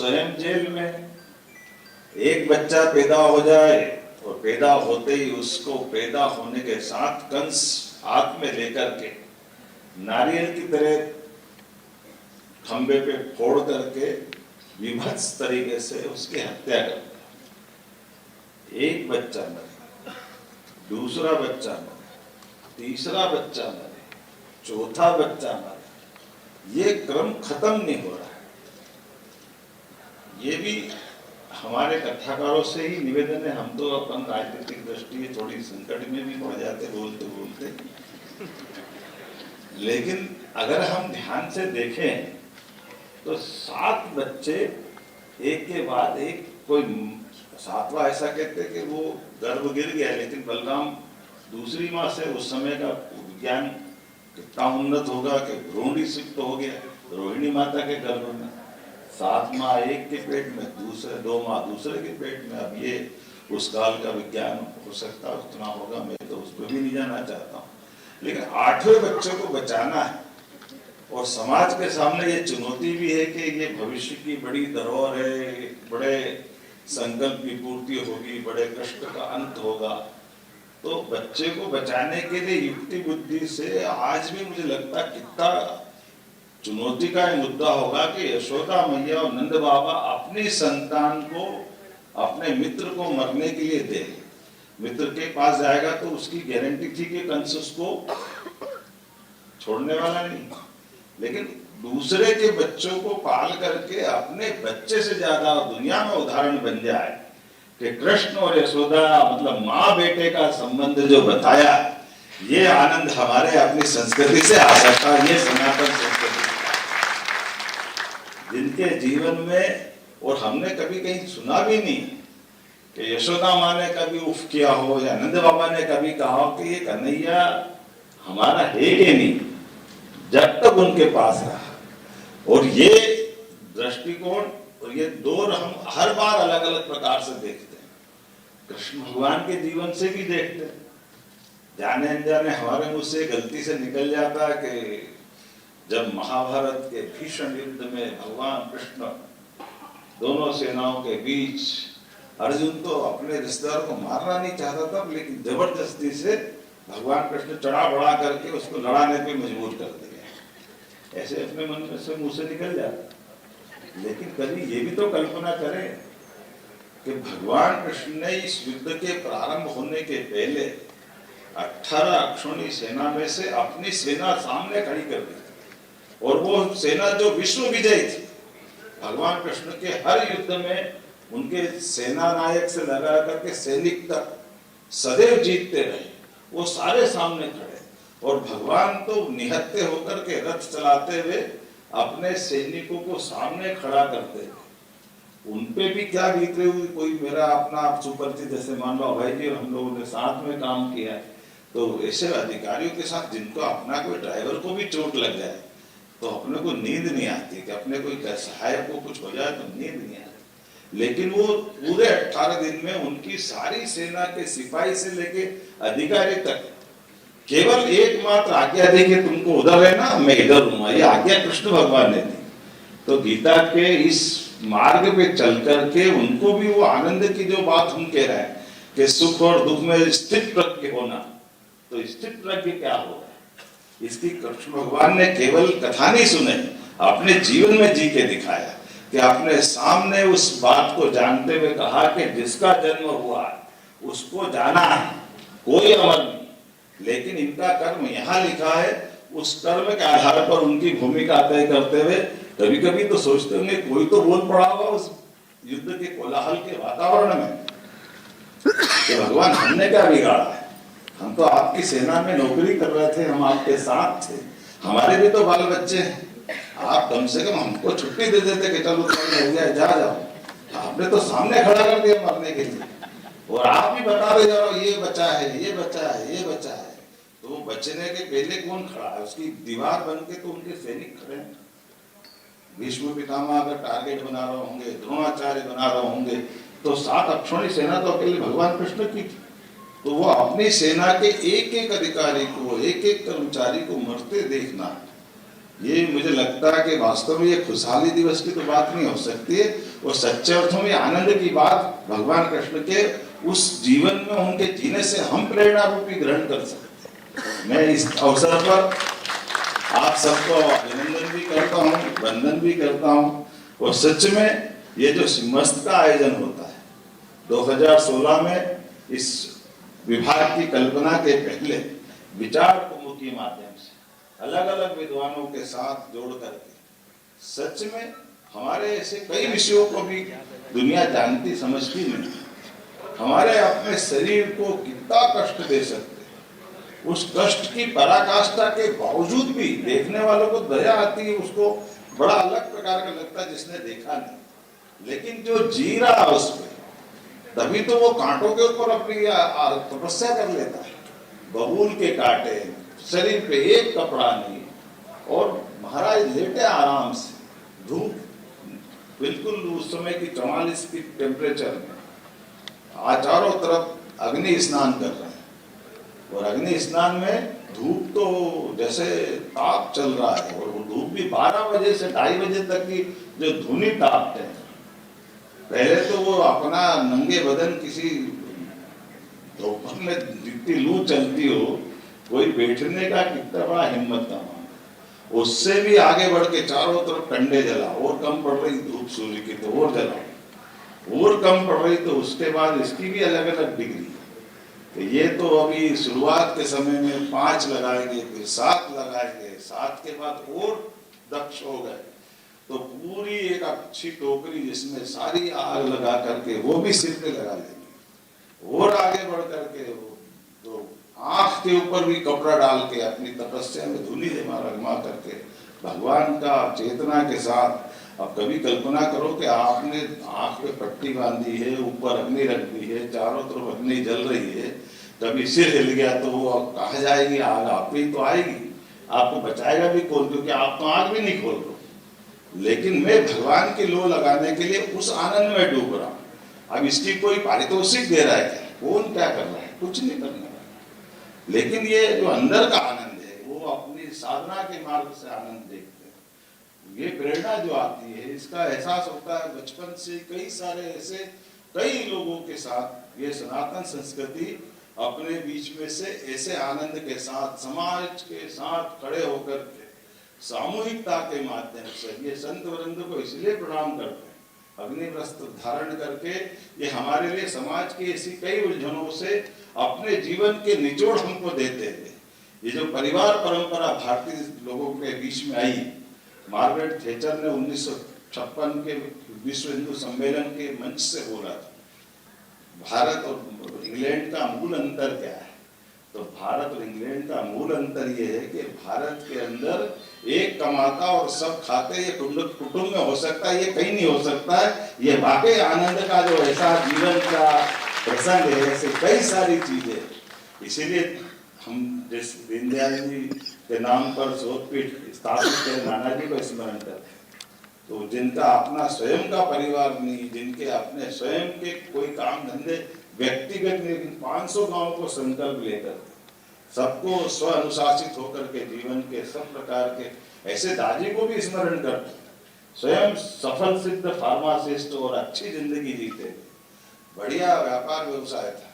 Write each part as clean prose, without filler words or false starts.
स्वयं जेल में। एक बच्चा पैदा हो जाए और पैदा होते ही उसको पैदा होने के साथ कंस हाथ में लेकर के नारियल की तरह खंबे पे फोड़ करके विभत्स तरीके से उसकी हत्या कर दिया। एक बच्चा मरे, दूसरा बच्चा मरे, तीसरा बच्चा मरे, चौथा बच्चा मरे, ये क्रम खत्म नहीं हो रहा है। ये भी हमारे कथाकारों से ही निवेदन है। हम तो अपन राजनीतिक दृष्टि थोड़ी संकट में भी पड़ जाते बोलते बोलते, लेकिन अगर हम ध्यान से देखें तो 7 बच्चे एक के बाद एक, कोई 7वां ऐसा कहते कि वो गर्भ गिर गया, लेकिन बलराम दूसरी माँ से, उस समय का विज्ञान कितना उन्नत होगा कि भ्रूण ही सिक्त हो गया रोहिणी माता के गर्भ में। 7 माँ एक के पेट में, दूसरे 2 माँ दूसरे के पेट में। अब ये उस काल का विज्ञान हो सकता है उतना होगा, मैं तो उस पर भी नहीं जाना चाहता हूँ। लेकिन 8वें बच्चे को बचाना है और समाज के सामने ये चुनौती भी है कि ये भविष्य की बड़ी धरोहर है, बड़े संकल्प की पूर्ति होगी, बड़े कष्ट का अंत होगा। तो बच्चे को बचाने के लिए युक्ति बुद्धि से आज भी मुझे लगता है कितना चुनौती का मुद्दा होगा कि यशोदा मैया और नंद बाबा अपनी संतान को, अपने मित्र को मरने के लिए दे। मित्र के पास जाएगा तो उसकी गारंटी थी कि कंस उसको छोड़ने वाला नहीं, लेकिन दूसरे के बच्चों को पाल करके अपने बच्चे से ज्यादा दुनिया में उदाहरण बन जाए कि कृष्ण और यशोदा मतलब माँ बेटे का संबंध जो बताया, ये आनंद हमारे अपनी संस्कृति से आ सकता है। ये सनातन संस्कृति जिनके जीवन में, और हमने कभी कहीं सुना भी नहीं कि यशोदा माँ ने कभी उफ किया हो या नंद बाबा ने कभी कहा हो कि ये कन्हैया हमारा है कि नहीं, जब तक उनके पास रहा। और ये दृष्टिकोण और ये दौर हम हर बार अलग अलग प्रकार से देखते हैं। कृष्ण भगवान के जीवन से भी देखते हैं, जाने अनजाने हमारे मुंह से गलती से निकल जाता है कि जब महाभारत के भीषण युद्ध में भगवान कृष्ण दोनों सेनाओं के बीच, अर्जुन तो अपने रिश्तेदार को मारना नहीं चाहता था, लेकिन जबरदस्ती से भगवान कृष्ण चढ़ा बढ़ा करके उसको लड़ाने पे मजबूर कर दिया। ऐसे अपने मन में से मुंह से निकल जाता। लेकिन कभी ये भी तो कल्पना करें कि भगवान कृष्ण ने इस युद्ध के प्रारंभ होने के पहले 18 अक्षौणी सेना में से अपनी सेना सामने खड़ी कर दी, और वो सेना जो विश्व विजयी थी। भगवान कृष्ण के हर युद्ध में उनके सेना नायक से लगा करके सैनिक तक सदैव जीतते रहे, वो सारे सामने खड़े। और भगवान तो निहत्थे होकर के रथ चलाते हुए अपने सैनिकों को सामने खड़ा करते थे। उनपे भी क्या बीते हुई, कोई मेरा अपना सुपरिचित जैसे मान लो भाई जी और हम लोगों ने साथ में काम किया है, तो ऐसे अधिकारियों के साथ जिनको अपना कोई ड्राइवर को भी चोट लग जाए तो अपने को नींद नहीं आती, कि अपने कोई सहायक को कुछ हो जाए तो नींद नहीं आती। लेकिन वो पूरे 18 दिन में उनकी सारी सेना के सिपाही से लेके अधिकारी तक केवल एकमात्र आज्ञा दी कि तुमको उधर रहना, मैं इधर हूँ, ये आज्ञा कृष्ण भगवान ने दी। तो गीता के इस मार्ग पे चल करके उनको भी वो आनंद की जो बात हम कह रहे हैं कि सुख और दुख में स्थित प्रज्ञ होना, तो स्थित प्रज्ञ क्या होगा, इसकी कृष्ण भगवान ने केवल कथा नहीं सुने, अपने जीवन में जी के दिखाया कि अपने सामने उस बात को जानते हुए कहा कि जिसका जन्म हुआ उसको जाना है, कोई अमर नहीं, लेकिन इनका कर्म यहाँ लिखा है। उस कर्म के आधार पर उनकी भूमिका तय करते हुए कभी कभी तो सोचते होंगे कोई तो बोल पड़ा होगा उस युद्ध के कोलाहल के वातावरण में कि भगवान हमने क्या बिगाड़ा है, हम तो आपकी सेना में नौकरी कर रहे थे, हम आपके साथ थे, हमारे भी तो बाल बच्चे हैं, आप कम से कम हमको छुट्टी दे देते कि चलो हो गया जा जाओ। आपने तो सामने खड़ा कर दिया मरने के लिए, और आप भी बता रहे जाओ ये बचा है, ये बचा है, ये बचा है। तो बचने के पहले कौन खड़ा है, उसकी दीवार बन के तो उनके सैनिक खड़े हैं। भीष्म पितामह अगर टारगेट बना रहे होंगे, द्रोणाचार्य बना रहे होंगे, तो 7 अक्षौणी सेना तो अकेले भगवान कृष्ण की थी। तो वो अपनी सेना के एक एक अधिकारी को, एक एक कर्मचारी को मरते देखना, ये मुझे लगता है कि वास्तव में ये खुशहाली दिवस की तो बात नहीं हो सकती है, वो सच्चे अर्थों में आनंद की बात भगवान कृष्ण के उस जीवन में उनके जीने से हम प्रेरणा रूपी ग्रहण कर सकते। मैं इस अवसर पर आप सबको अभिनंदन भी करता हूँ, वंदन भी करता हूँ। और सच में ये जो सिम्हस्थ का आयोजन होता है 2016 में, इस विभाग की कल्पना के पहले विचार कुंभ के माध्यम से अलग अलग विद्वानों के साथ जोड़ करके सच में हमारे ऐसे कई विषयों को भी दुनिया जानती समझती नहीं, हमारे अपने शरीर को कितना कष्ट दे सकते, उस कष्ट की पराकाष्ठा के बावजूद भी देखने वालों को दया आती है, उसको बड़ा अलग प्रकार का लगता है जिसने देखा नहीं। लेकिन जो जी रहा उस पे, तभी तो वो कांटों के ऊपर अपनी तपस्या कर लेता है, बबूल के कांटे, शरीर पे एक कपड़ा नहीं, और महाराज लेटे आराम से, धूप बिल्कुल उस समय की 44 की टेम्परेचर में, चारों तरफ अग्नि स्नान कर रहे हैं, और अग्नि स्नान में धूप तो जैसे ताप चल रहा है, और वो धूप भी 12 बजे से 2:30 बजे तक की जो धुनी तापते हैं। पहले तो वो अपना नंगे बदन किसी दोपहर में जितनी लू चलती हो, कोई बैठने का कितना बड़ा हिम्मत का मामला, उससे भी आगे बढ़ के चारों तरफ कंडे जला, और कम पड़ रही धूप सूर्य की तो और जलाओ, और कम पड़ रही तो उसके बाद इसकी भी अलग अलग डिग्री। तो ये तो अभी शुरुआत के समय में 5 लगाएंगे, फिर 7 लगाएंगे, 7 के बाद और दक्ष हो गए तो पूरी एक अच्छी टोकरी जिसमें सारी आग लगा करके वो भी सिर पे लगा लेंगे, और आगे बढ़ करके तो आंख के ऊपर भी कपड़ा डाल के अपनी तपस्या में धुनी रगमा करके भगवान का चेतना के साथ। अब कभी कल्पना करो कि आपने आंख पे पट्टी बांधी है, ऊपर अग्नि रख दी है, चारों तरफ अग्नि जल रही है, कभी सिर हिल गया तो वो कहाँ जाएगी आग, आप ही तो आएगी, आपको बचाएगा भी कौन, क्योंकि आप तो आग भी नहीं खोल रहे। लेकिन मैं भगवान की लो लगाने के लिए उस आनंद में डूब रहा हूँ। अब इसकी कोई पारितोषिक दे रहा है क्या, कौन क्या कर रहा है, कुछ नहीं करने वाला। लेकिन ये जो अंदर का आनंद है वो अपनी साधना के मार्ग से आनंद देखते हैं, ये प्रेरणा जो आती है, इसका एहसास होता है बचपन से कई सारे ऐसे कई लोगों के साथ ये सनातन संस्कृति अपने बीच में से ऐसे आनंद के साथ समाज के साथ खड़े होकर के सामूहिकता के माध्यम से ये संत वृंद को इसलिए प्रणाम करते हैं, अग्नि वस्त्र धारण करके ये हमारे लिए समाज की ऐसी कई उलझनों से अपने जीवन के निचोड़ हमको देते हैं। ये जो परिवार परंपरा भारतीय लोगों के बीच में आई, मार्गरेट थैचर ने 1956 के विश्व हिंदू सम्मेलन के मंच से बोला था, भारत और इंग्लैंड का मूल अंतर क्या है। तो भारत और इंग्लैंड का मूल अंतर ये है कि भारत के अंदर एक कमाता और सब खाते, ये कुटुंब में हो सकता है, ये कहीं नहीं हो सकता है। ये वाकई आनंद का जो ऐसा जीवन का प्रसंग है, ऐसे कई सारी चीजें। इसीलिए हम जिस दीनदयाल जी के नाम पर शोधपीठ स्थापित के नानाजी को स्मरण करते हैं, तो जिनका अपना स्वयं का परिवार नहीं, जिनके अपने स्वयं के कोई काम धंधे व्यक्तिगत नहीं, 500 गांवों को संकल्प लेकर सबको स्व अनुशासित होकर के जीवन के सब प्रकार के ऐसे दादी को भी स्मरण करते, स्वयं सफल सिद्ध फार्मासिस्ट और अच्छी जिंदगी जीते, बढ़िया व्यापार व्यवसाय था,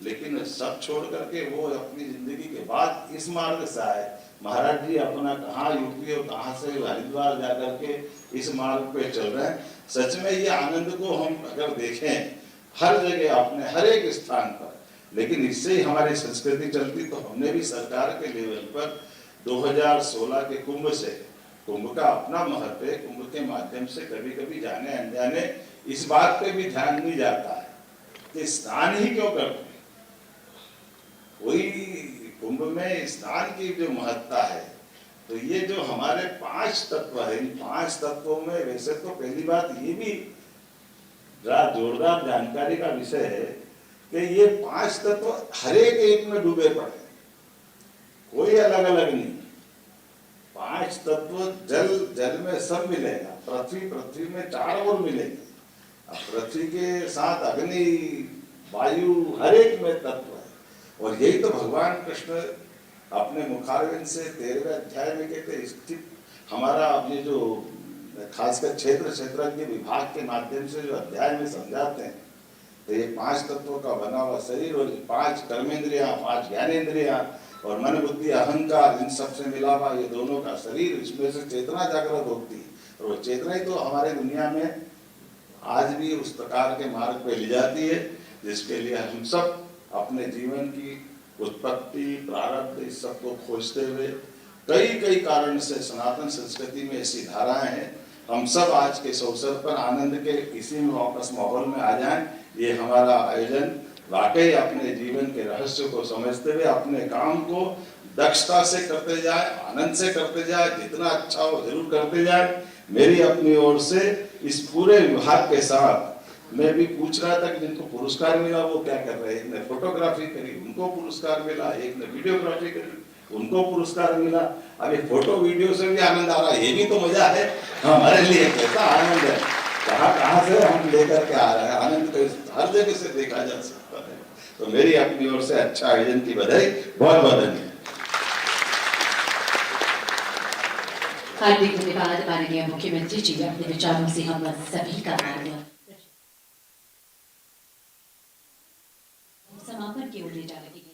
लेकिन सब छोड़ करके वो अपनी जिंदगी के बाद इस मार्ग से आए। महाराज जी अपना कहाँ यूपी और कहाँ से हरिद्वार जाकर के इस मार्ग पे चल रहे हैं। सच में ये आनंद को हम अगर देखें हर जगह अपने हर एक स्थान पर, लेकिन इससे ही हमारी संस्कृति चलती। तो हमने भी सरकार के लेवल पर 2016 के कुंभ से, कुंभ का अपना महत्व है, कुंभ के माध्यम से कभी कभी जाने अनजाने इस बात पे भी ध्यान नहीं जाता है कि स्नान ही क्यों करते हैं। कोई कुंभ में स्नान की जो महत्ता है, तो ये जो हमारे 5 तत्व है, इन 5 तत्वों में वैसे तो पहली बात ये भी जोरदार जानकारी का विषय है कि ये 5 तत्व हर एक में डूबे पड़े, कोई अलग अलग नहीं। 5 तत्व जल में सब मिलेगा, पृथ्वी में 4 और मिलेगी, पृथ्वी के साथ अग्नि वायु हर एक में तत्व है। और यही तो भगवान कृष्ण अपने मुखारविंद से 13वें अध्याय में कहते, स्थित हमारा अब ये जो खासकर क्षेत्रज्ञ विभाग के माध्यम से जो अध्याय में समझाते हैं, तो ये 5 तत्वों का बना हुआ शरीर और 5 कर्मेंद्रियां, 5 ज्ञानेंद्रियां और मन बुद्धि अहंकार, इन सब से मिला हुआ ये दोनों का शरीर, इसमें से चेतना जागृत होती है और वो चेतना ही तो हमारे दुनिया में आज भी उस प्रकार के मार्ग पे ले जाती है जिसके लिए हम सब अपने जीवन की उत्पत्ति प्रारब्ध इस सब को खोजते हुए कई कारण से सनातन संस्कृति में ऐसी धाराएं हैं। हम सब आज के इस अवसर पर आनंद के इसी वापस माहौल में आ जाएं। ये हमारा आयोजन वाकई अपने जीवन के रहस्य को समझते हुए अपने काम को दक्षता से करते जाए, आनंद से करते जाए, जितना अच्छा हो जरूर करते जाए। मेरी अपनी ओर से इस पूरे विभाग के साथ मैं भी पूछ रहा था कि जिनको पुरस्कार मिला वो क्या कर रहे हैं। एक ने फोटोग्राफी करी, उनको पुरस्कार मिला, एक ने वीडियोग्राफी करी, उनको पुरस्कार मिला। अब ये फोटो वीडियो से भी आनंद आ रहा है, ये भी तो मजा है हमारे लिए। कैसा आनंद है, कहाँ से हम लेकर के आ रहे हैं। आनंद को हर जगह से देखा जा सकता है। तो मेरी अपनी ओर से अच्छा आयोजन की बधाई, बहुत बहुत धन्यवाद। हार्दिक धन्यवाद माननीय मुख्यमंत्री जी, अपने विचारों से हम सभी का मार्ग समापन की ओर ले जा रही है।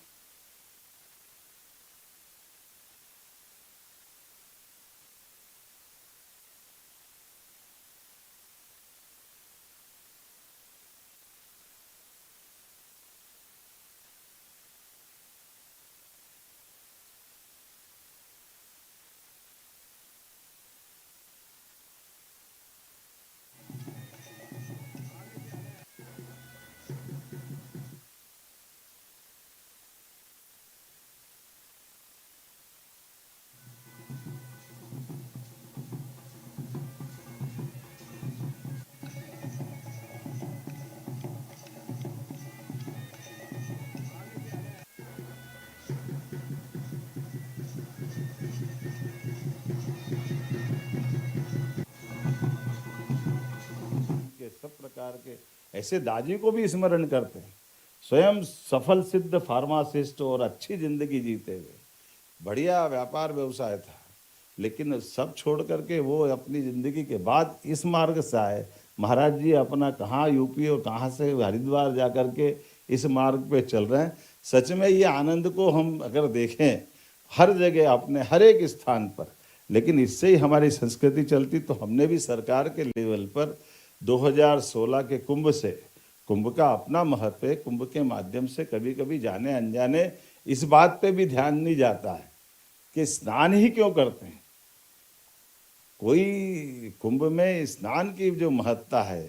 सब प्रकार के ऐसे दादी को भी स्मरण करते हैं, स्वयं सफल सिद्ध फार्मासिस्ट और अच्छी जिंदगी जीते हुए, बढ़िया व्यापार व्यवसाय था, लेकिन सब छोड़ करके वो अपनी जिंदगी के बाद इस मार्ग से आए। महाराज जी अपना कहाँ यूपी और कहाँ से हरिद्वार जा कर के इस मार्ग पे चल रहे हैं। सच में ये आनंद को हम अगर देखें हर जगह अपने हर एक स्थान पर, लेकिन इससे ही हमारी संस्कृति चलती। तो हमने भी सरकार के लेवल पर 2016 के कुंभ से, कुंभ का अपना महत्व है, कुंभ के माध्यम से कभी कभी जाने अनजाने इस बात पे भी ध्यान नहीं जाता है कि स्नान ही क्यों करते हैं। कोई कुंभ में स्नान की जो महत्ता है,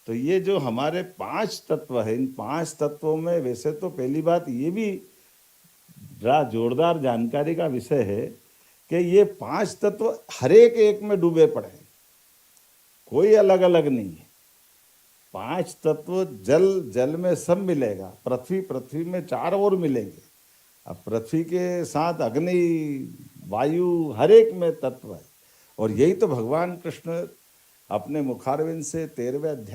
तो ये जो हमारे 5 तत्व है, इन 5 तत्वों में वैसे तो पहली बात ये भी बड़ा जोरदार जानकारी का विषय है कि ये 5 तत्व हर एक में डूबे पड़े हैं, कोई अलग अलग नहीं है। 5 तत्व जल में सब मिलेगा, पृथ्वी में 4 और मिलेंगे। अब पृथ्वी के साथ अग्नि वायु हर एक में तत्व है, और यही तो भगवान कृष्ण अपने मुखारविंद से 13वें अध्याय